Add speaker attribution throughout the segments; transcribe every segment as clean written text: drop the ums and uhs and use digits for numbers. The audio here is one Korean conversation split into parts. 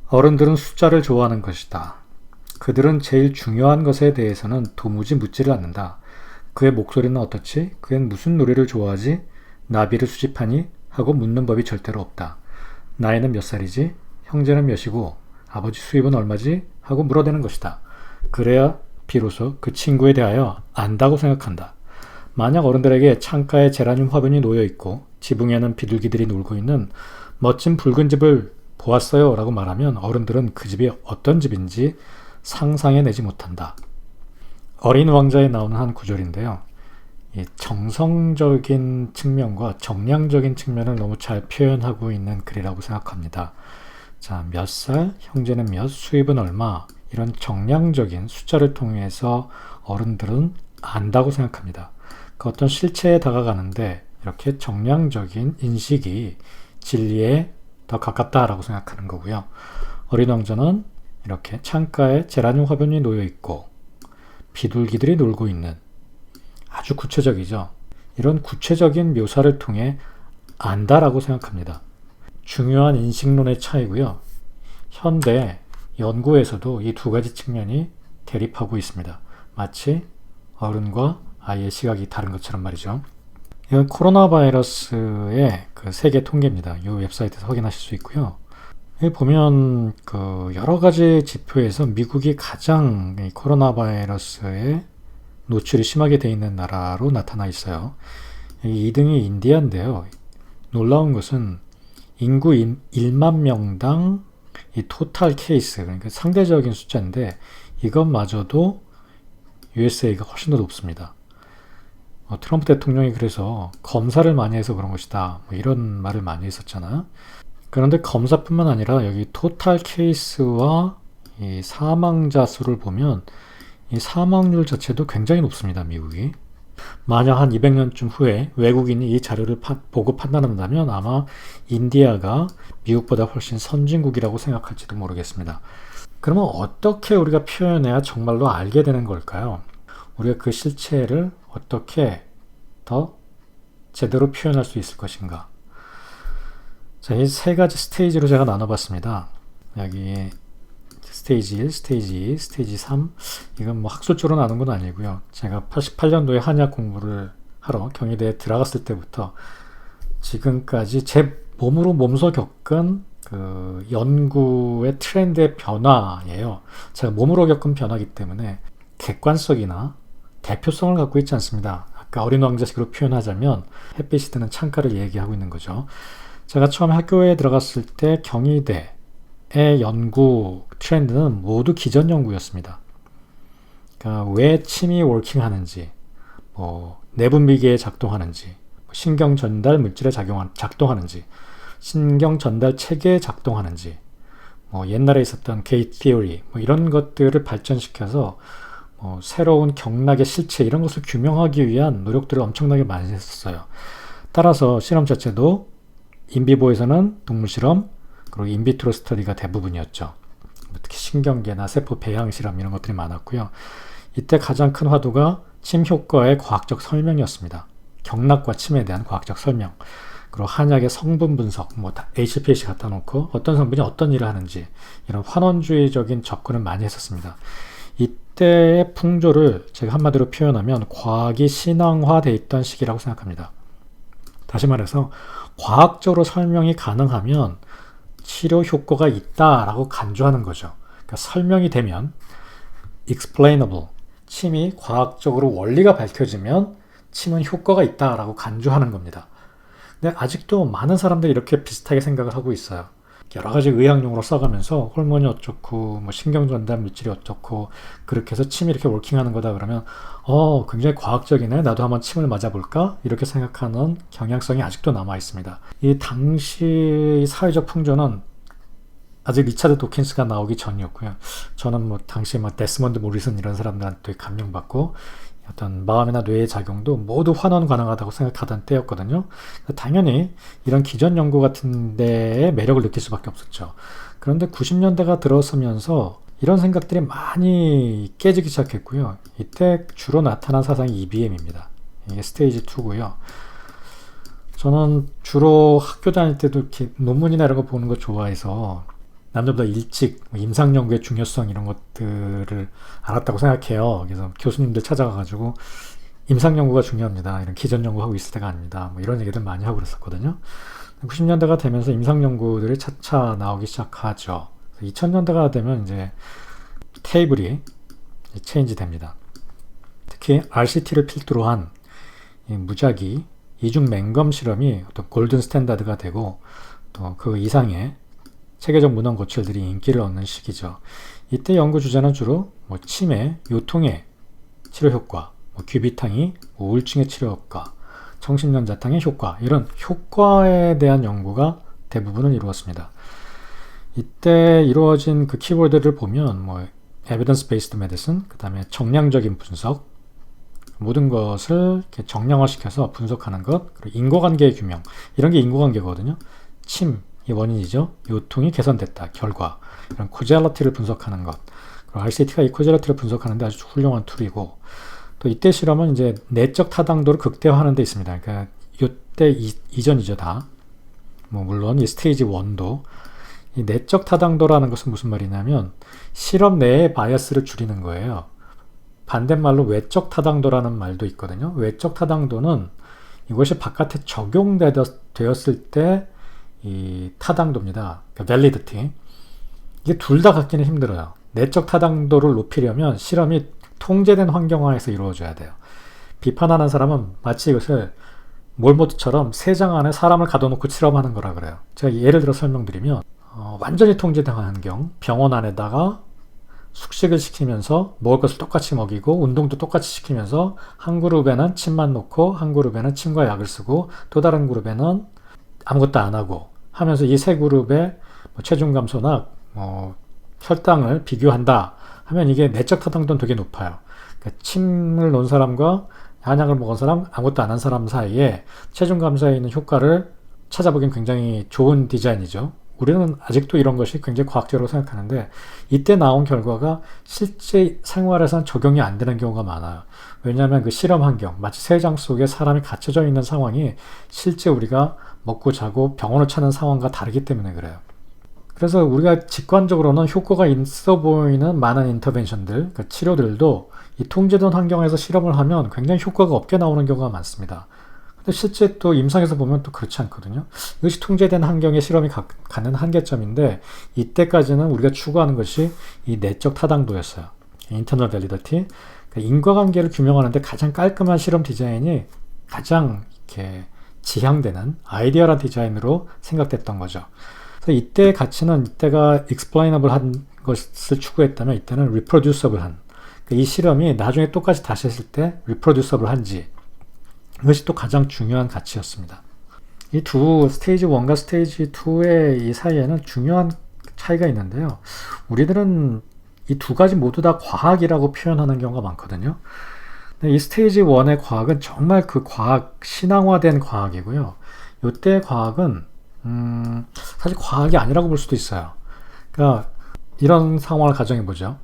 Speaker 1: 어른들은 숫자를 좋아하는 것이다. 그들은 제일 중요한 것에 대해서는 도무지 묻지를 않는다. 그의 목소리는 어떻지? 그엔 무슨 노래를 좋아하지? 나비를 수집하니? 하고 묻는 법이 절대로 없다. 나이는 몇 살이지? 형제는 몇이고? 아버지 수입은 얼마지? 하고 물어대는 것이다. 그래야 비로소 그 친구에 대하여 안다고 생각한다. 만약 어른들에게 창가에 제라늄 화분이 놓여 있고 지붕에는 비둘기들이 놀고 있는 멋진 붉은 집을 보았어요 라고 말하면 어른들은 그 집이 어떤 집인지 상상해내지 못한다. 어린 왕자에 나오는 한 구절인데요. 이 정성적인 측면과 정량적인 측면을 너무 잘 표현하고 있는 글이라고 생각합니다. 자, 몇 살, 형제는 몇, 수입은 얼마, 이런 정량적인 숫자를 통해서 어른들은 안다고 생각합니다. 그 어떤 실체에 다가가는데 이렇게 정량적인 인식이 진리에 더 가깝다라고 생각하는 거고요. 어린 왕자는 이렇게 창가에 제라늄 화분이 놓여 있고 비둘기들이 놀고 있는 아주 구체적이죠. 이런 구체적인 묘사를 통해 안다라고 생각합니다. 중요한 인식론의 차이고요. 현대 연구에서도 이 두 가지 측면이 대립하고 있습니다. 마치 어른과 아이의 시각이 다른 것처럼 말이죠. 이건 코로나 바이러스의 그 세계 통계입니다. 이 웹사이트에서 확인하실 수 있고요. 여기 보면 그 여러 가지 지표에서 미국이 가장 이 코로나 바이러스에 노출이 심하게 되어 있는 나라로 나타나 있어요. 2등이 인디아인데요. 놀라운 것은 인구 1만 명당 이 토탈 케이스, 그러니까 상대적인 숫자인데 이것마저도 USA가 훨씬 더 높습니다. 트럼프 대통령이 그래서 검사를 많이 해서 그런 것이다, 뭐 이런 말을 많이 했었잖아요. 그런데 검사뿐만 아니라 여기 토탈 케이스와 이 사망자 수를 보면 이 사망률 자체도 굉장히 높습니다. 미국이. 만약 한 200년쯤 후에 외국인이 이 자료를 보고 판단한다면 아마 인디아가 미국보다 훨씬 선진국이라고 생각할지도 모르겠습니다. 그러면 어떻게 우리가 표현해야 정말로 알게 되는 걸까요? 우리가 그 실체를 어떻게 더 제대로 표현할 수 있을 것인가? 자, 이 세 가지 스테이지로 제가 나눠봤습니다. 여기 스테이지 1, 스테이지 2, 스테이지 3. 이건 뭐 학술적으로 나눈 건 아니고요. 제가 88년도에 한의학 공부를 하러 경희대에 들어갔을 때부터 지금까지 제 몸으로 몸소 겪은 그 연구의 트렌드의 변화예요. 제가 몸으로 겪은 변화이기 때문에 객관성이나 대표성을 갖고 있지 않습니다. 아까 어린 왕자식으로 표현하자면 햇빛이 드는 창가를 얘기하고 있는 거죠. 제가 처음 학교에 들어갔을 때 경희대의 연구 트렌드는 모두 기전 연구였습니다. 그러니까 왜 침이 워킹하는지, 뭐 내분비계에 작동하는지, 신경 전달 물질에 작동하는지, 신경 전달 체계에 작동하는지, 뭐 옛날에 있었던 게이트 티어리, 뭐 이런 것들을 발전시켜서 새로운 경락의 실체 이런 것을 규명하기 위한 노력들을 엄청나게 많이 했었어요. 따라서 실험 자체도 인비보에서는 동물 실험, 그리고 인비트로 스터디가 대부분이었죠. 특히 신경계나 세포 배양 실험 이런 것들이 많았고요. 이때 가장 큰 화두가 침 효과의 과학적 설명이었습니다. 경락과 침에 대한 과학적 설명. 그리고 한약의 성분 분석, 뭐 HPLC 갖다 놓고 어떤 성분이 어떤 일을 하는지 이런 환원주의적인 접근을 많이 했었습니다. 이때의 풍조를 제가 한마디로 표현하면 과학이 신앙화되어 있던 시기라고 생각합니다. 다시 말해서 과학적으로 설명이 가능하면 치료 효과가 있다라고 간주하는 거죠. 그러니까 설명이 되면 explainable, 침이 과학적으로 원리가 밝혀지면 침은 효과가 있다라고 간주하는 겁니다. 근데 아직도 많은 사람들이 이렇게 비슷하게 생각을 하고 있어요. 여러 가지 의학용으로 써가면서 호르몬이 어쩌고 뭐 신경전달 물질이 어쩌고 그렇게 해서 침이 이렇게 워킹하는 거다 그러면 굉장히 과학적이네, 나도 한번 침을 맞아볼까, 이렇게 생각하는 경향성이 아직도 남아 있습니다. 이 당시 사회적 풍조는 아직 리차드 도킨스가 나오기 전이었고요. 저는 뭐 당시 데스먼드 모리슨 이런 사람들한테 감명받고 어떤 마음이나 뇌의 작용도 모두 환원 가능하다고 생각하던 때였거든요. 당연히 이런 기존 연구 같은 데에 매력을 느낄 수밖에 없었죠. 그런데 90년대가 들어서면서 이런 생각들이 많이 깨지기 시작했고요. 이때 주로 나타난 사상이 EBM입니다. 이게 스테이지 2고요. 저는 주로 학교 다닐 때도 이렇게 논문이나 이런 거 보는 거 좋아해서 남들보다 일찍 임상 연구의 중요성 이런 것들을 알았다고 생각해요. 그래서 교수님들 찾아가가지고 임상 연구가 중요합니다. 이런 기전 연구하고 있을 때가 아닙니다. 뭐 이런 얘기들 많이 하고 그랬었거든요. 90년대가 되면서 임상 연구들이 차차 나오기 시작하죠. 2000년대가 되면 이제 테이블이 체인지 됩니다. 특히 RCT를 필두로 한 무작위 이중 맹검 실험이 어떤 골든 스탠다드가 되고 또 그 이상의 체계적 문헌 고철들이 인기를 얻는 시기죠. 이때 연구 주제는 주로 치매, 요통의 치료 효과, 귀비탕이 우울증의 치료 효과, 청신년자탕의 효과, 이런 효과에 대한 연구가 대부분을 이루었습니다. 이때 이루어진 그 키워드를 보면 evidence based medicine, 그 다음에 정량적인 분석, 모든 것을 이렇게 정량화시켜서 분석하는 것, 그리고 인과관계의 규명, 이런 게 인과관계거든요. 침이 원인이죠. 요통이 개선됐다. 결과. 이런 코젤러티를 분석하는 것. 그리고 RCT가 이 코젤러티를 분석하는데 아주 훌륭한 툴이고, 또 이때 실험은 이제 내적 타당도를 극대화하는 데 있습니다. 그러니까 이때 이전이죠 다. 물론 이 스테이지 1도 이 내적 타당도라는 것은 무슨 말이냐면 실험 내의 바이어스를 줄이는 거예요. 반대말로 외적 타당도라는 말도 있거든요. 외적 타당도는 이것이 바깥에 적용되었을 때 이 타당도입니다. 그러니까 validity. 이게 둘 다 갖기는 힘들어요. 내적 타당도를 높이려면 실험이 통제된 환경하에서 이루어져야 돼요. 비판하는 사람은 마치 이것을 몰모드처럼 세 장 안에 사람을 가둬놓고 실험하는 거라 그래요. 제가 예를 들어 설명드리면 완전히 통제된 환경, 병원 안에다가 숙식을 시키면서 먹을 것을 똑같이 먹이고 운동도 똑같이 시키면서 한 그룹에는 침만 놓고 한 그룹에는 침과 약을 쓰고 또 다른 그룹에는 아무것도 안 하고 하면서 이 세 그룹의 체중 감소나 혈당을 비교한다 하면 이게 내적 타당도는 되게 높아요. 그러니까 침을 놓은 사람과 한약을 먹은 사람, 아무것도 안 한 사람 사이에 체중 감소에 있는 효과를 찾아보기엔 굉장히 좋은 디자인이죠. 우리는 아직도 이런 것이 굉장히 과학적으로 생각하는데 이때 나온 결과가 실제 생활에서는 적용이 안 되는 경우가 많아요. 왜냐하면 그 실험 환경, 마치 세 장 속에 사람이 갇혀져 있는 상황이 실제 우리가 먹고 자고 병원을 찾는 상황과 다르기 때문에 그래요. 그래서 우리가 직관적으로는 효과가 있어 보이는 많은 인터벤션들, 그러니까 치료들도 이 통제된 환경에서 실험을 하면 굉장히 효과가 없게 나오는 경우가 많습니다. 근데 실제 또 임상에서 보면 또 그렇지 않거든요. 이것이 통제된 환경의 실험이 갖는 한계점인데 이때까지는 우리가 추구하는 것이 이 내적 타당도였어요. internal validity. 그러니까 인과관계를 규명하는데 가장 깔끔한 실험 디자인이 가장 이렇게 지향되는 아이디어란 디자인으로 생각됐던 거죠. 그래서 이때의 가치는 이때가 explainable 한 것을 추구했다면 이때는 reproducible 한. 그러니까 이 실험이 나중에 똑같이 다시 했을 때 reproducible 한지 이것이 또 가장 중요한 가치였습니다. 이 두 스테이지 1과 스테이지 2의 이 사이에는 중요한 차이가 있는데요. 우리들은 이 두 가지 모두 다 과학이라고 표현하는 경우가 많거든요. 근데 이 스테이지 1의 과학은 정말 그 과학, 신앙화된 과학이고요. 이때 과학은 사실 과학이 아니라고 볼 수도 있어요. 그러니까 이런 상황을 가정해보죠.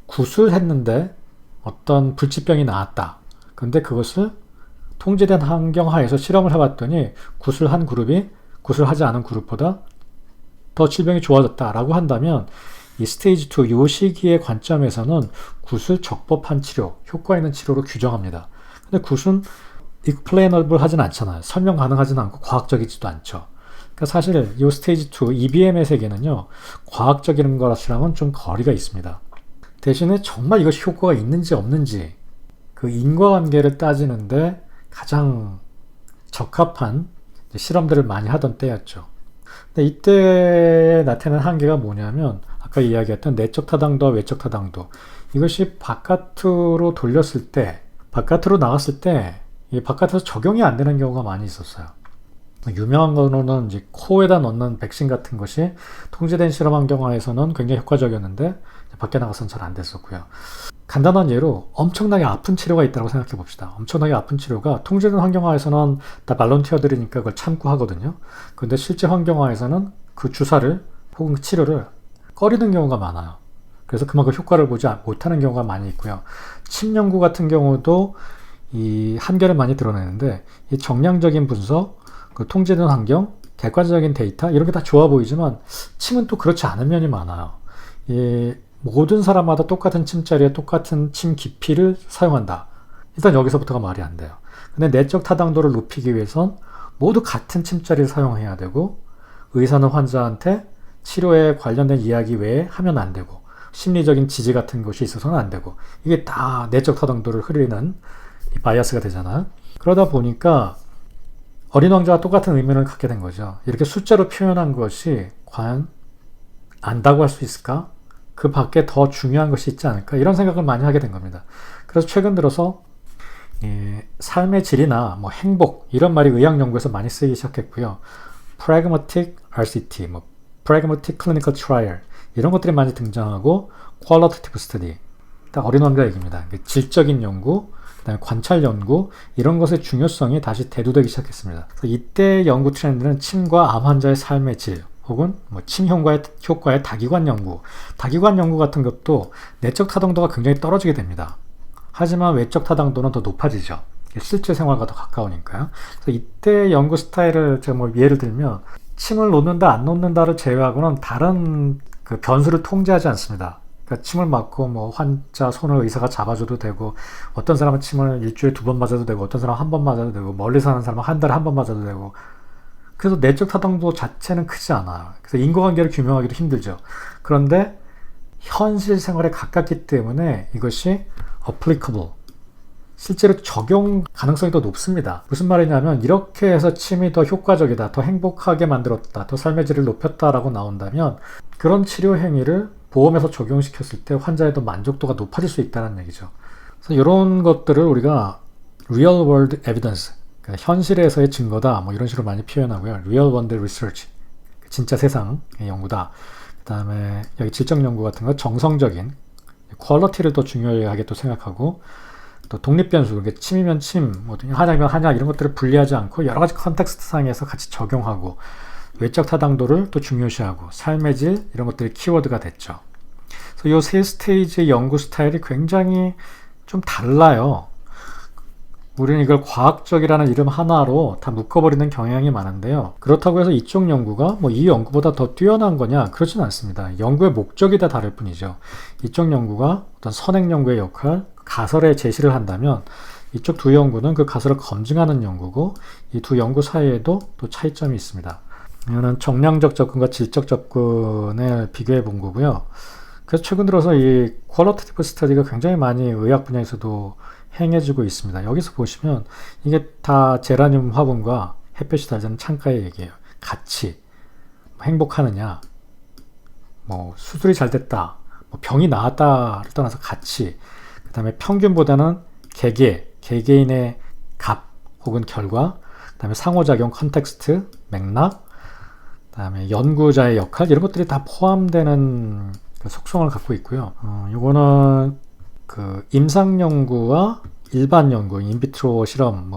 Speaker 1: 구술했는데 어떤 불치병이 나왔다. 근데 그것을 통제된 환경 하에서 실험을 해봤더니 구술한 그룹이 구술하지 않은 그룹보다 더 질병이 좋아졌다라고 한다면 이 스테이지 2, 이 시기의 관점에서는 굿을 적법한 치료, 효과 있는 치료로 규정합니다. 근데 굿은 explainable 하진 않잖아요. 설명 가능하진 않고 과학적이지도 않죠. 그러니까 사실 이 스테이지 2, EBM의 세계는요, 과학적인 것이랑은 좀 거리가 있습니다. 대신에 정말 이것이 효과가 있는지 없는지 그 인과관계를 따지는데 가장 적합한 실험들을 많이 하던 때였죠. 근데 이때 나타나는 한계가 뭐냐면 아까 이야기했던 내적 타당도와 외적 타당도, 이것이 바깥으로 돌렸을 때, 바깥으로 나갔을 때 이 바깥에서 적용이 안 되는 경우가 많이 있었어요. 유명한 거로는 이제 코에다 넣는 백신 같은 것이 통제된 실험 환경하에서는 굉장히 효과적이었는데 밖에 나가서는 잘 안 됐었고요. 간단한 예로 엄청나게 아픈 치료가 있다고 생각해 봅시다. 엄청나게 아픈 치료가 통제된 환경하에서는 다 발론티어들이니까 그걸 참고 하거든요. 근데 실제 환경하에서는 그 주사를 혹은 치료를 꺼리는 경우가 많아요. 그래서 그만큼 효과를 보지 못하는 경우가 많이 있고요. 침 연구 같은 경우도 이 한계를 많이 드러내는데 이 정량적인 분석, 그 통제된 환경, 객관적인 데이터 이런 게 다 좋아 보이지만 침은 또 그렇지 않은 면이 많아요. 모든 사람마다 똑같은 침자리에 똑같은 침 깊이를 사용한다. 일단 여기서부터가 말이 안 돼요. 근데 내적 타당도를 높이기 위해선 모두 같은 침자리를 사용해야 되고 의사는 환자한테 치료에 관련된 이야기 외에 하면 안 되고 심리적인 지지 같은 것이 있어서는 안 되고 이게 다 내적 타당도를 흐리는 바이어스가 되잖아요. 그러다 보니까 어린 왕자와 똑같은 의미를 갖게 된 거죠. 이렇게 숫자로 표현한 것이 과연 안다고 할 수 있을까? 그 밖에 더 중요한 것이 있지 않을까? 이런 생각을 많이 하게 된 겁니다. 그래서 최근 들어서 삶의 질이나 뭐 행복 이런 말이 의학 연구에서 많이 쓰이기 시작했고요. Pragmatic RCT, Pragmatic Clinical Trial 이런 것들이 많이 등장하고 Qualitative Study, 딱 어린 왕자 얘기입니다. 질적인 연구, 그다음에 관찰 연구 이런 것의 중요성이 다시 대두되기 시작했습니다. 그래서 이때 연구 트렌드는 침과 암 환자의 삶의 질 혹은 침 효과의 다기관 연구 같은 것도 내적 타당도가 굉장히 떨어지게 됩니다. 하지만 외적 타당도는 더 높아지죠. 실제 생활과 더 가까우니까요. 그래서 이때 연구 스타일을 제가 예를 들면 침을 놓는다 안 놓는다를 제외하고는 다른 그 변수를 통제하지 않습니다. 그러니까 침을 맞고 환자 손을 의사가 잡아줘도 되고 어떤 사람은 침을 일주일에 2번 맞아도 되고 어떤 사람은 1번 맞아도 되고 멀리 사는 사람은 한 달에 1번 맞아도 되고 그래서 내적 타당도 자체는 크지 않아요. 그래서 인과관계를 규명하기도 힘들죠. 그런데 현실 생활에 가깝기 때문에 이것이 applicable, 실제로 적용 가능성이 더 높습니다. 무슨 말이냐면 이렇게 해서 침이 더 효과적이다, 더 행복하게 만들었다, 더 삶의 질을 높였다라고 나온다면 그런 치료 행위를 보험에서 적용시켰을 때 환자의 더 만족도가 높아질 수 있다는 얘기죠. 그래서 이런 것들을 우리가 real world evidence, 그러니까 현실에서의 증거다 이런 식으로 많이 표현하고요. real world research, 진짜 세상의 연구다. 그 다음에 여기 질적 연구 같은 거 정성적인 퀄리티를 더 중요하게 또 생각하고 또 독립변수, 그러니까 침이면 침, 한약이면 한약 이런 것들을 분리하지 않고 여러 가지 컨텍스트 상에서 같이 적용하고 외적 타당도를 또 중요시하고 삶의 질 이런 것들이 키워드가 됐죠. 그래서 이 세 스테이지의 연구 스타일이 굉장히 좀 달라요. 우리는 이걸 과학적이라는 이름 하나로 다 묶어버리는 경향이 많은데요. 그렇다고 해서 이쪽 연구가 이 연구보다 더 뛰어난 거냐? 그렇진 않습니다. 연구의 목적이 다 다를 뿐이죠. 이쪽 연구가 어떤 선행 연구의 역할, 가설의 제시를 한다면 이쪽 두 연구는 그 가설을 검증하는 연구고 이 두 연구 사이에도 또 차이점이 있습니다. 이거는 정량적 접근과 질적 접근을 비교해 본 거고요. 그래서 최근 들어서 이 퀄리티티브 스터디가 굉장히 많이 의학 분야에서도 행해지고 있습니다. 여기서 보시면 이게 다 제라늄 화분과 햇볕이 달자는 창가의 얘기예요. 가치, 행복하느냐, 수술이 잘 됐다, 병이 나았다를 떠나서 가치, 그 다음에 평균보다는 개개인의 값 혹은 결과, 그 다음에 상호작용 컨텍스트, 맥락, 그 다음에 연구자의 역할 이런 것들이 다 포함되는 그 속성을 갖고 있고요. 이거는 그 임상 연구와 일반 연구, 인비트로 실험,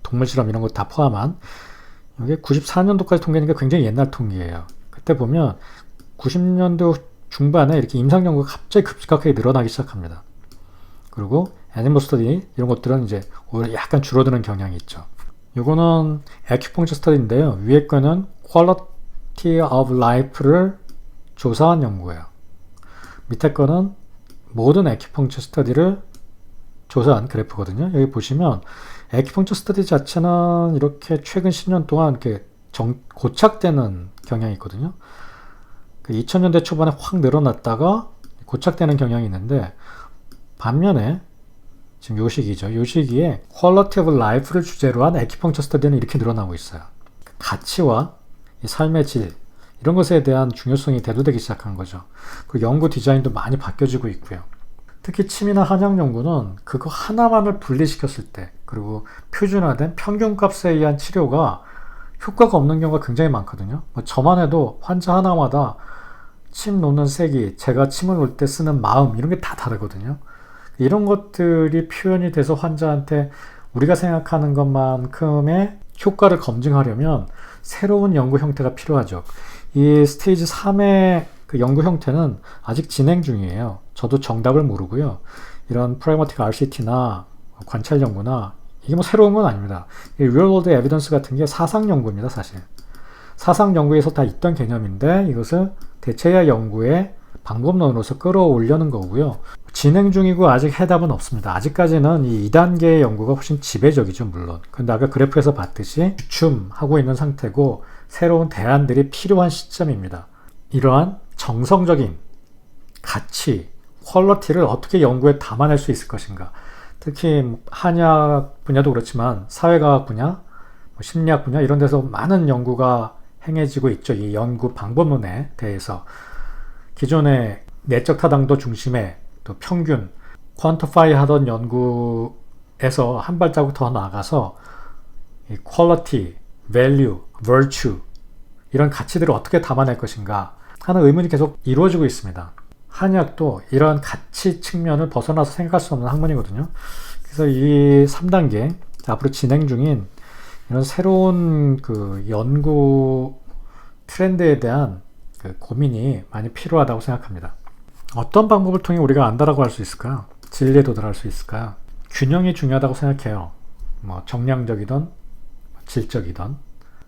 Speaker 1: 동물 실험 이런 거 다 포함한 이게 94년도까지 통계니까 굉장히 옛날 통계예요. 그때 보면 90년도 중반에 이렇게 임상 연구가 갑자기 급격하게 늘어나기 시작합니다. 그리고 애니멀 스터디 이런 것들은 이제 오히려 약간 줄어드는 경향이 있죠. 이거는 아큐펑처 스터디인데요. 위에 거는 quality of life를 조사한 연구예요. 밑에 거는 모든 아큐펑처 스터디를 조사한 그래프거든요. 여기 보시면 아큐펑처 스터디 자체는 이렇게 최근 10년 동안 이렇게 고착되는 경향이 있거든요. 2000년대 초반에 확 늘어났다가 고착되는 경향이 있는데 반면에 지금 요 시기죠. 요 시기에 quality of life를 주제로 한 아큐펑처 스터디는 이렇게 늘어나고 있어요. 가치와 삶의 질 이런 것에 대한 중요성이 대두되기 시작한 거죠. 그리고 연구 디자인도 많이 바뀌어지고 있고요. 특히 침이나 한약 연구는 그거 하나만을 분리시켰을 때 그리고 표준화된 평균값에 의한 치료가 효과가 없는 경우가 굉장히 많거든요. 저만 해도 환자 하나마다 침 놓는 세기, 제가 침을 놓을 때 쓰는 마음 이런 게 다 다르거든요. 이런 것들이 표현이 돼서 환자한테 우리가 생각하는 것만큼의 효과를 검증하려면 새로운 연구 형태가 필요하죠. 이 스테이지 3의 그 연구 형태는 아직 진행 중이에요. 저도 정답을 모르고요. 이런 프라그마틱 RCT나 관찰 연구나 이게 새로운 건 아닙니다. 이 Real World Evidence 같은 게 사상 연구입니다, 사실. 사상 연구에서 다 있던 개념인데 이것을 대체야 연구의 방법론으로서 끌어올려는 거고요. 진행 중이고 아직 해답은 없습니다. 아직까지는 이 2단계의 연구가 훨씬 지배적이죠, 물론. 근데 아까 그래프에서 봤듯이 주춤하고 있는 상태고 새로운 대안들이 필요한 시점입니다. 이러한 정성적인 가치, 퀄리티를 어떻게 연구에 담아낼 수 있을 것인가. 특히 한의학 분야도 그렇지만 사회과학 분야, 심리학 분야 이런 데서 많은 연구가 행해지고 있죠. 이 연구 방법론에 대해서. 기존의 내적 타당도 중심의 또 평균, 퀀티파이 하던 연구에서 한 발자국 더 나아가서 이 퀄리티, 밸류, virtue 이런 가치들을 어떻게 담아낼 것인가 하는 의문이 계속 이루어지고 있습니다. 한의학도 이러한 가치 측면을 벗어나서 생각할 수 없는 학문이거든요. 그래서 이 3단계 앞으로 진행 중인 이런 새로운 그 연구 트렌드에 대한 그 고민이 많이 필요하다고 생각합니다. 어떤 방법을 통해 우리가 안다라고 할 수 있을까요? 진리에 도달할 수 있을까요? 균형이 중요하다고 생각해요. 정량적이든 질적이든.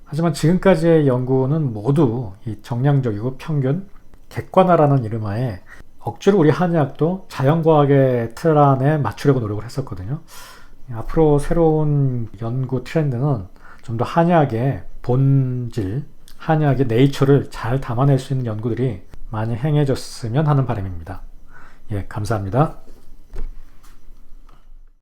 Speaker 1: 하지만 지금까지의 연구는 모두 이 정량적이고 평균, 객관화라는 이름하에 억지로 우리 한의학도 자연과학의 틀 안에 맞추려고 노력을 했었거든요. 앞으로 새로운 연구 트렌드는 좀 더 한의학의 본질, 한의학의 네이처를 잘 담아낼 수 있는 연구들이 많이 행해졌으면 하는 바람입니다. 예, 감사합니다.